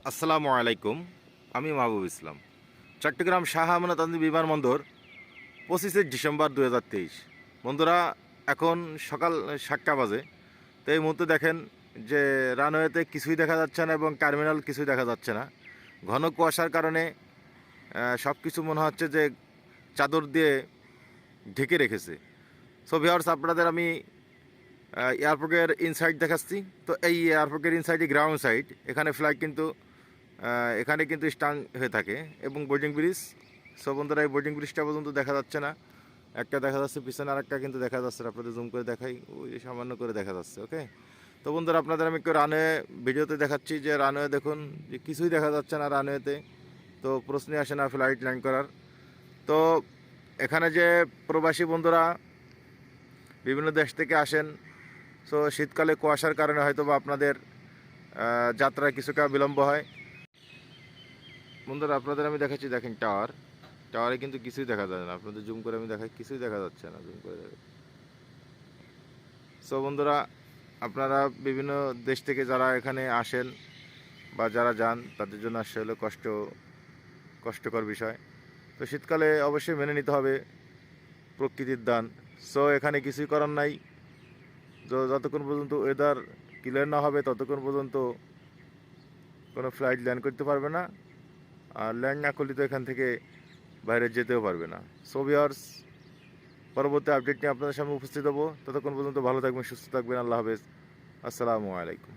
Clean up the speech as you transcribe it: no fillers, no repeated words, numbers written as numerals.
আসসালামু আলাইকুম। আমি মাহবুব ইসলাম। চট্টগ্রাম শাহ আমানত আন্তর্জাতিক বিমানবন্দর 25 ডিসেম্বর 2023। বন্ধুরা, এখন সকাল 7টা বাজে। তো এই মুহূর্তে দেখেন যে রানওয়েতে কিছুই দেখা যাচ্ছে না এবং টার্মিনাল কিছুই দেখা যাচ্ছে না। ঘন কুয়াশার কারণে সব কিছু মনে হচ্ছে যে চাদর দিয়ে ঢেকে রেখেছে। সো ভিউয়ার্স, আপনাদের আমি এয়ারপোর্টের ইনসাইড দেখাচ্ছি। তো এই এয়ারপোর্টের ইনসাইডই গ্রাউন্ড সাইড। এখানে ফ্লাইট কিন্তু এখানে কিন্তু স্টান হয়ে থাকে এবং বোর্ডিং ব্রিজ। সো বন্ধুরা, এই বোর্ডিং ব্রিজটা পর্যন্ত দেখা যাচ্ছে না। একটা দেখা যাচ্ছে, পিছনে আর একটা কিন্তু দেখা যাচ্ছে। আপনাদের জুম করে দেখাই, ওই সামান্য করে দেখা যাচ্ছে। ওকে, তো বন্ধুরা, আপনাদের আমি একটু রানওয়ে ভিডিওতে দেখাচ্ছি যে রানওয়ে দেখুন যে কিছুই দেখা যাচ্ছে না রানওয়েতে। তো প্রশ্নই আসে না ফ্লাইট ল্যান্ড করার। তো এখানে যে প্রবাসী বন্ধুরা বিভিন্ন দেশ থেকে আসেন, সো শীতকালে কুয়াশার কারণে হয়তো বা আপনাদের যাত্রায় কিছুটা বিলম্ব হয়। বন্ধুরা, আপনাদের আমি দেখাচ্ছি, দেখেন টাওয়ারে কিন্তু কিছুই দেখা যায় না। আপনাদের জুম করে আমি দেখাই, কিছুই দেখা যাচ্ছে না, জুম করে দেখাই। সো বন্ধুরা, আপনারা বিভিন্ন দেশ থেকে যারা এখানে আসেন বা যারা যান, তাদের জন্য আসলে হলো কষ্টকর বিষয়। তো শীতকালে অবশ্যই মেনে নিতে হবে প্রকৃতির দান। সো এখানে কিছুই করার নাই। যতক্ষণ পর্যন্ত ওয়েদার ক্লিয়ার না হবে ততক্ষণ পর্যন্ত কোনো ফ্লাইট ল্যান্ড করতে পারবে না। আর ল্যান্ড না করলে তো এখান থেকে বাইরে যেতেও পারবে না। সো ভিউয়ার্স, পরবর্তী আপডেট নিয়ে আপনাদের সামনে উপস্থিত হবো। ততক্ষণ পর্যন্ত ভালো থাকবেন, সুস্থ থাকবেন। আল্লাহ হাফেজ। আসসালামু আলাইকুম।